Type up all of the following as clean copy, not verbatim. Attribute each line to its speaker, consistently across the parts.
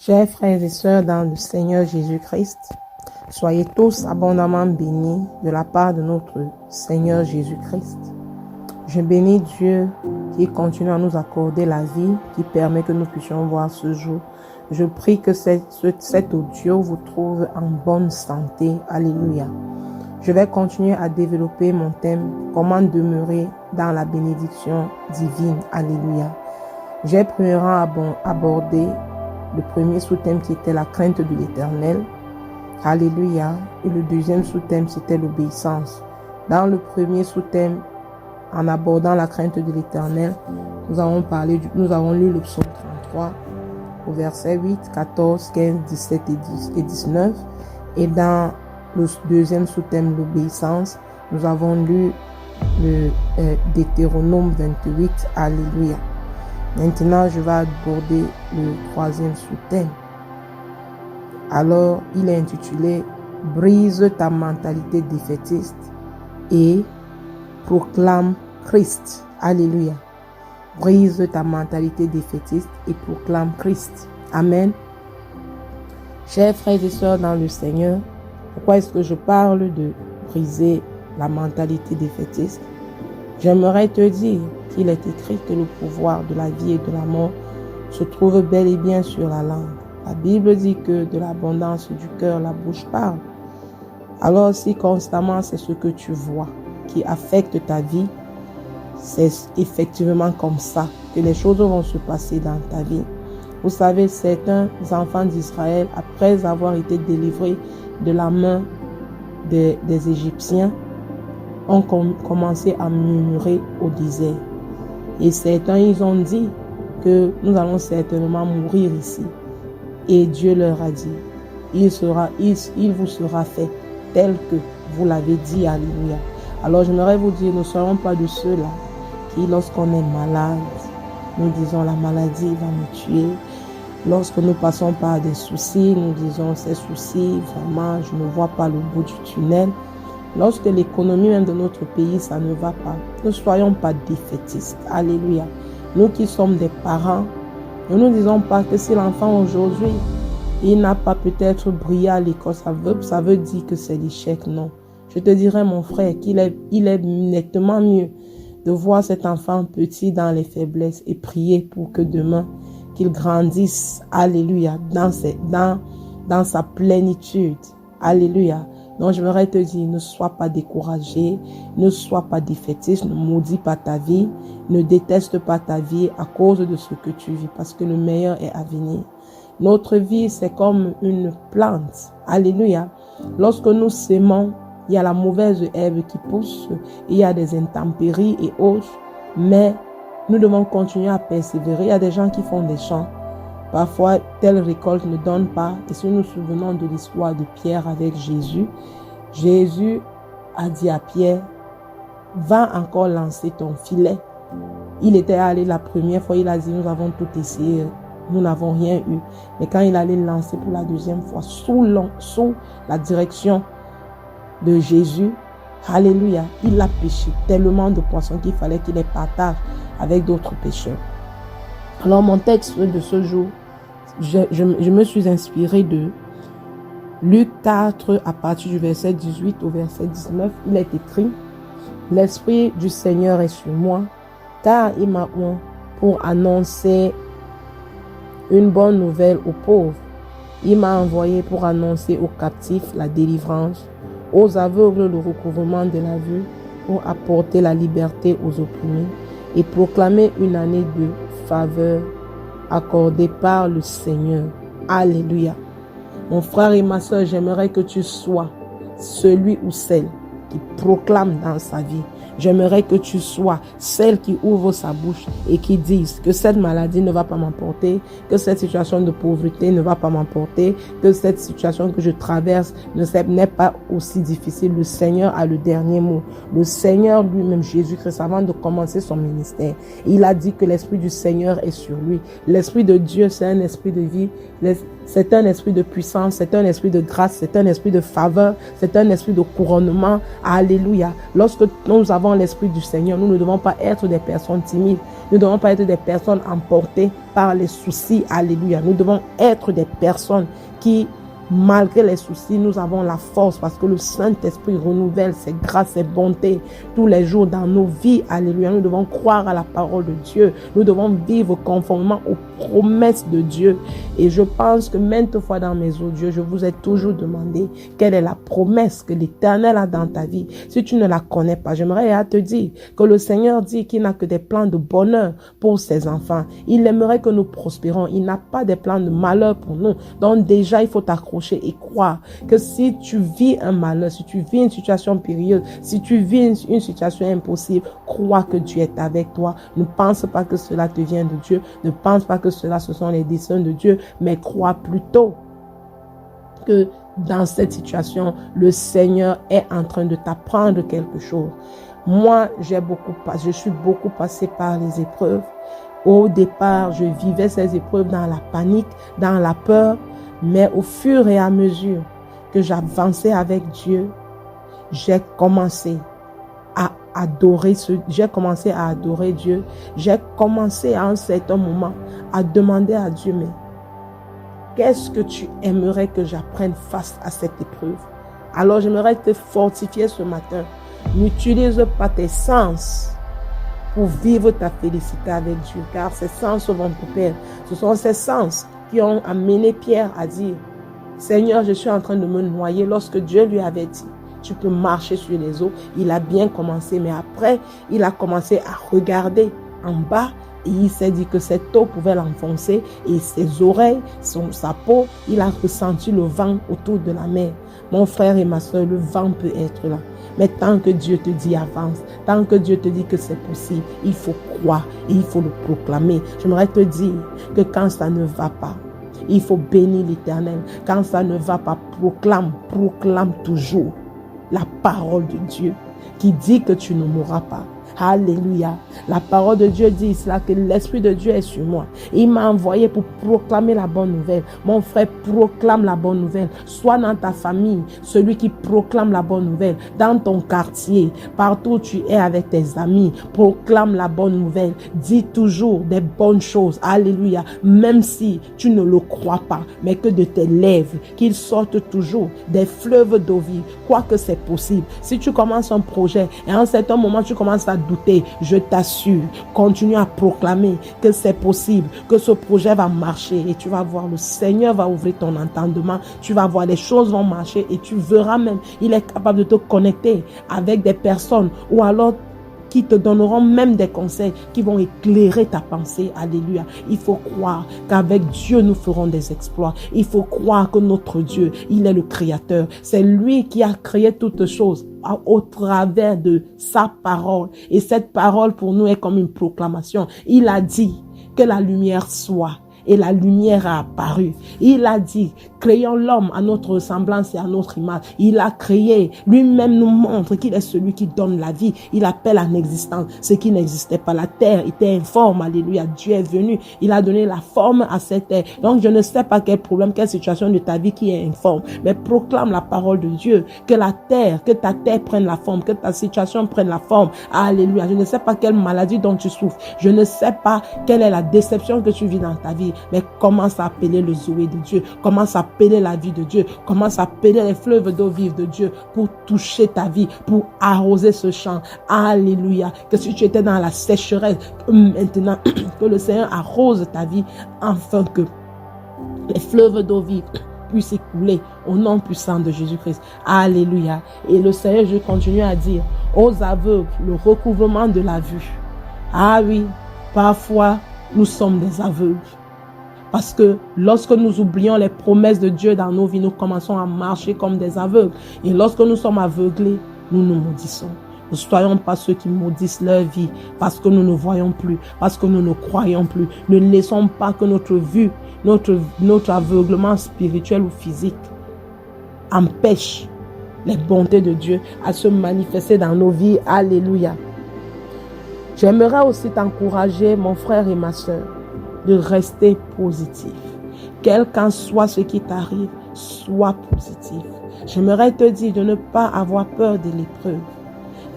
Speaker 1: Chers frères et sœurs dans le Seigneur Jésus-Christ, soyez tous abondamment bénis de la part de notre Seigneur Jésus-Christ. Je bénis Dieu qui continue à nous accorder la vie, qui permet que nous puissions voir ce jour. Je prie que cet audio vous trouve en bonne santé. Alléluia. Je vais continuer à développer mon thème, comment demeurer dans la bénédiction divine. Alléluia. J'ai premièrement abordé le premier sous-thème qui était la crainte de l'Éternel. Alléluia. Et le deuxième sous-thème, c'était l'obéissance. Dans le premier sous-thème, en abordant la crainte de l'Éternel, nous avons lu le psaume 33 au verset 8, 14, 15, 17 et 19. Et dans le deuxième sous-thème, l'obéissance, nous avons lu le Deutéronome 28. Alléluia. Maintenant, je vais aborder le troisième sous-thème. Alors, il est intitulé « Brise ta mentalité défaitiste et proclame Christ ». Alléluia. Brise ta mentalité défaitiste et proclame Christ. Amen. Chers frères et sœurs dans le Seigneur, pourquoi est-ce que je parle de briser la mentalité défaitiste? J'aimerais te dire qu'il est écrit que le pouvoir de la vie et de la mort se trouve bel et bien sur la langue. La Bible dit que de l'abondance du cœur, la bouche parle. Alors si constamment c'est ce que tu vois qui affecte ta vie, c'est effectivement comme ça que les choses vont se passer dans ta vie. Vous savez, certains enfants d'Israël, après avoir été délivrés de la main des Égyptiens, ont commencé à murmurer au désert. Et certains, ils ont dit que nous allons certainement mourir ici. Et Dieu leur a dit, il vous sera fait tel que vous l'avez dit. Alléluia. Alors j'aimerais vous dire, nous ne serons pas de ceux-là qui, lorsqu'on est malade, nous disons la maladie va me tuer. Lorsque nous passons par des soucis, nous disons ces soucis, vraiment, je ne vois pas le bout du tunnel. Lorsque l'économie même de notre pays, ça ne va pas, ne soyons pas défaitistes. Alléluia. Nous qui sommes des parents, ne nous disons pas que si l'enfant aujourd'hui, il n'a pas peut-être brillé à l'école, ça veut dire que c'est l'échec. Non. Je te dirais, mon frère, il est nettement mieux de voir cet enfant petit dans les faiblesses et prier pour que demain, qu'il grandisse, alléluia, dans sa plénitude. Alléluia. Donc, j'aimerais te dire, ne sois pas découragé, ne sois pas défaitiste, ne maudis pas ta vie, ne déteste pas ta vie à cause de ce que tu vis, parce que le meilleur est à venir. Notre vie, c'est comme une plante. Alléluia. Lorsque nous sémons, il y a la mauvaise herbe qui pousse, il y a des intempéries et autres, mais nous devons continuer à persévérer. Il y a des gens qui font des champs. Parfois, telle récolte ne donne pas. Et si nous nous souvenons de l'histoire de Pierre avec Jésus, Jésus a dit à Pierre, va encore lancer ton filet. Il était allé la première fois, il a dit, nous avons tout essayé, nous n'avons rien eu. Mais quand il allait lancer pour la deuxième fois, sous la direction de Jésus, alléluia, il a pêché tellement de poissons qu'il fallait qu'il les partage avec d'autres pêcheurs. Alors mon texte de ce jour, je me suis inspiré de Luc 4 à partir du verset 18 au verset 19. Il est écrit, l'Esprit du Seigneur est sur moi, car il m'a oint pour annoncer une bonne nouvelle aux pauvres. Il m'a envoyé pour annoncer aux captifs la délivrance, aux aveugles le recouvrement de la vue, pour apporter la liberté aux opprimés et proclamer une année de faveur accordée par le Seigneur. Alléluia. Mon frère et ma soeur, j'aimerais que tu sois celui ou celle qui proclame dans sa vie. J'aimerais que tu sois celle qui ouvre sa bouche et qui dise que cette maladie ne va pas m'emporter, que cette situation de pauvreté ne va pas m'emporter, que cette situation que je traverse n'est pas aussi difficile. Le Seigneur a le dernier mot. Le Seigneur lui-même, Jésus-Christ, avant de commencer son ministère, il a dit que l'Esprit du Seigneur est sur lui. L'Esprit de Dieu, c'est un esprit de vie, c'est un esprit de puissance, c'est un esprit de grâce, c'est un esprit de faveur, c'est un esprit de couronnement. Alléluia. Lorsque nous avons devant l'Esprit du Seigneur. Nous ne devons pas être des personnes timides. Nous ne devons pas être des personnes emportées par les soucis. Alléluia. Nous devons être des personnes qui, malgré les soucis, nous avons la force parce que le Saint-Esprit renouvelle ses grâces, ses bontés tous les jours dans nos vies. Alléluia. Nous devons croire à la parole de Dieu. Nous devons vivre conformément aux promesses de Dieu. Et je pense que maintes fois dans mes audios, je vous ai toujours demandé quelle est la promesse que l'Éternel a dans ta vie. Si tu ne la connais pas, j'aimerais te dire que le Seigneur dit qu'il n'a que des plans de bonheur pour ses enfants. Il aimerait que nous prospérons. Il n'a pas des plans de malheur pour nous. Donc déjà, il faut t'accrocher et croire que si tu vis un malheur, si tu vis une situation périlleuse, si tu vis une situation impossible, crois que Dieu est avec toi. Ne pense pas que cela te vient de Dieu. Ne pense pas que cela, ce sont les desseins de Dieu, mais crois plutôt que dans cette situation, le Seigneur est en train de t'apprendre quelque chose. Moi, je suis beaucoup passé par les épreuves. Au départ, je vivais ces épreuves dans la panique, dans la peur, mais au fur et à mesure que j'avançais avec Dieu, j'ai commencé à adorer Dieu. J'ai commencé à un certain moment à demander à Dieu, mais qu'est-ce que tu aimerais que j'apprenne face à cette épreuve? Alors j'aimerais te fortifier ce matin. N'utilise pas tes sens pour vivre ta félicité avec Dieu, car ces sens vont te perdre. Ce sont ces sens qui ont amené Pierre à dire, Seigneur, je suis en train de me noyer, lorsque Dieu lui avait dit, tu peux marcher sur les eaux. Il a bien commencé, mais après, il a commencé à regarder en bas et il s'est dit que cette eau pouvait l'enfoncer et ses oreilles, sa peau, il a ressenti le vent autour de la mer. Mon frère et ma soeur, le vent peut être là. Mais tant que Dieu te dit avance, tant que Dieu te dit que c'est possible, il faut croire et il faut le proclamer. J'aimerais te dire que quand ça ne va pas, il faut bénir l'Éternel. Quand ça ne va pas, proclame toujours la parole de Dieu qui dit que tu ne mourras pas. Alléluia. La parole de Dieu dit cela, que l'Esprit de Dieu est sur moi. Il m'a envoyé pour proclamer la bonne nouvelle. Mon frère, proclame la bonne nouvelle. Sois dans ta famille, celui qui proclame la bonne nouvelle. Dans ton quartier, partout où tu es avec tes amis, proclame la bonne nouvelle. Dis toujours des bonnes choses. Alléluia. Même si tu ne le crois pas, mais que de tes lèvres, qu'il sorte toujours des fleuves d'eau vive. Quoi que c'est possible. Si tu commences un projet et à un certain moment tu commences à douter, je t'assure, continue à proclamer que c'est possible, que ce projet va marcher et tu vas voir, le Seigneur va ouvrir ton entendement, tu vas voir, les choses vont marcher et tu verras même, il est capable de te connecter avec des personnes ou alors qui te donneront même des conseils qui vont éclairer ta pensée. Alléluia. Il faut croire qu'avec Dieu, nous ferons des exploits. Il faut croire que notre Dieu, il est le Créateur. C'est lui qui a créé toutes choses au travers de sa parole. Et cette parole pour nous est comme une proclamation. Il a dit que la lumière soit. Et la lumière a apparu. Il a dit, créons l'homme à notre ressemblance et à notre image. Il a créé, lui-même nous montre qu'il est celui qui donne la vie. Il appelle en existence ce qui n'existait pas. La terre était informe, alléluia. Dieu est venu, il a donné la forme à cette terre. Donc je ne sais pas quel problème, quelle situation de ta vie qui est informe, mais proclame la parole de Dieu, que ta terre prenne la forme, que ta situation prenne la forme. Alléluia. Je ne sais pas quelle maladie dont tu souffres. Je ne sais pas quelle est la déception que tu vis dans ta vie. Mais commence à appeler le Zoé de Dieu. Commence à appeler la vie de Dieu. Commence à appeler les fleuves d'eau vive de Dieu pour toucher ta vie, pour arroser ce champ. Alléluia. Que si tu étais dans la sécheresse, maintenant, que le Seigneur arrose ta vie afin que les fleuves d'eau vive puissent écouler au nom puissant de Jésus-Christ. Alléluia. Et le Seigneur, je continue à dire, aux aveugles, le recouvrement de la vue. Ah oui, parfois, nous sommes des aveugles. Parce que lorsque nous oublions les promesses de Dieu dans nos vies, nous commençons à marcher comme des aveugles. Et lorsque nous sommes aveuglés, nous nous maudissons. Ne soyons pas ceux qui maudissent leur vie parce que nous ne voyons plus, parce que nous ne croyons plus. Ne laissons pas que notre vue, notre aveuglement spirituel ou physique empêche les bontés de Dieu à se manifester dans nos vies. Alléluia. J'aimerais aussi t'encourager, mon frère et ma soeur, de rester positif. Quel qu'en soit ce qui t'arrive, sois positif. J'aimerais te dire de ne pas avoir peur de l'épreuve.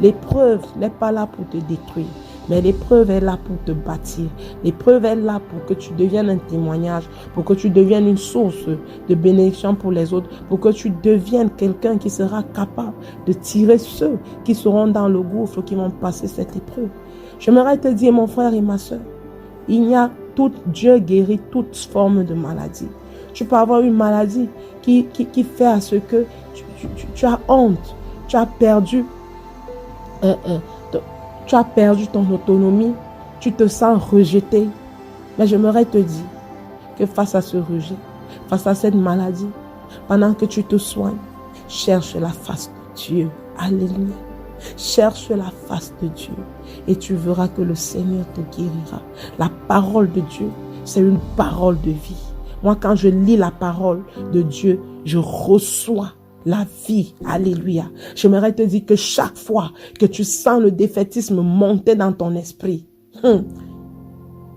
Speaker 1: L'épreuve n'est pas là pour te détruire, mais l'épreuve est là pour te bâtir. L'épreuve est là pour que tu deviennes un témoignage, pour que tu deviennes une source de bénédiction pour les autres, pour que tu deviennes quelqu'un qui sera capable de tirer ceux qui seront dans le gouffre, qui vont passer cette épreuve. J'aimerais te dire, mon frère et ma soeur, Dieu guérit toute forme de maladie. Tu peux avoir une maladie qui fait à ce que tu as honte, tu as perdu ton autonomie, tu te sens rejeté. Mais j'aimerais te dire que face à ce rejet, face à cette maladie, pendant que tu te soignes, cherche la face de Dieu. Alléluia. Cherche la face de Dieu et tu verras que le Seigneur te guérira. La parole de Dieu, c'est une parole de vie. Moi, quand je lis la parole de Dieu, je reçois la vie. Alléluia. J'aimerais te dire que chaque fois que tu sens le défaitisme monter dans ton esprit,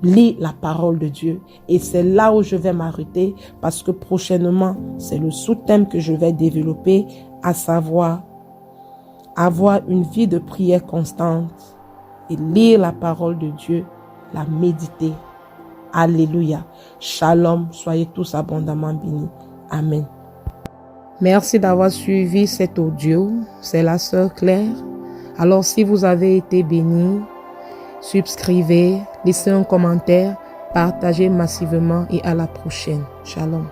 Speaker 1: lis la parole de Dieu. Et c'est là où je vais m'arrêter parce que prochainement, c'est le sous-thème que je vais développer, à savoir avoir une vie de prière constante et lire la parole de Dieu, la méditer. Alléluia. Shalom. Soyez tous abondamment bénis. Amen. Merci d'avoir suivi cet audio. C'est la sœur Claire. Alors, si vous avez été bénis, subscrivez, laissez un commentaire, partagez massivement et à la prochaine. Shalom.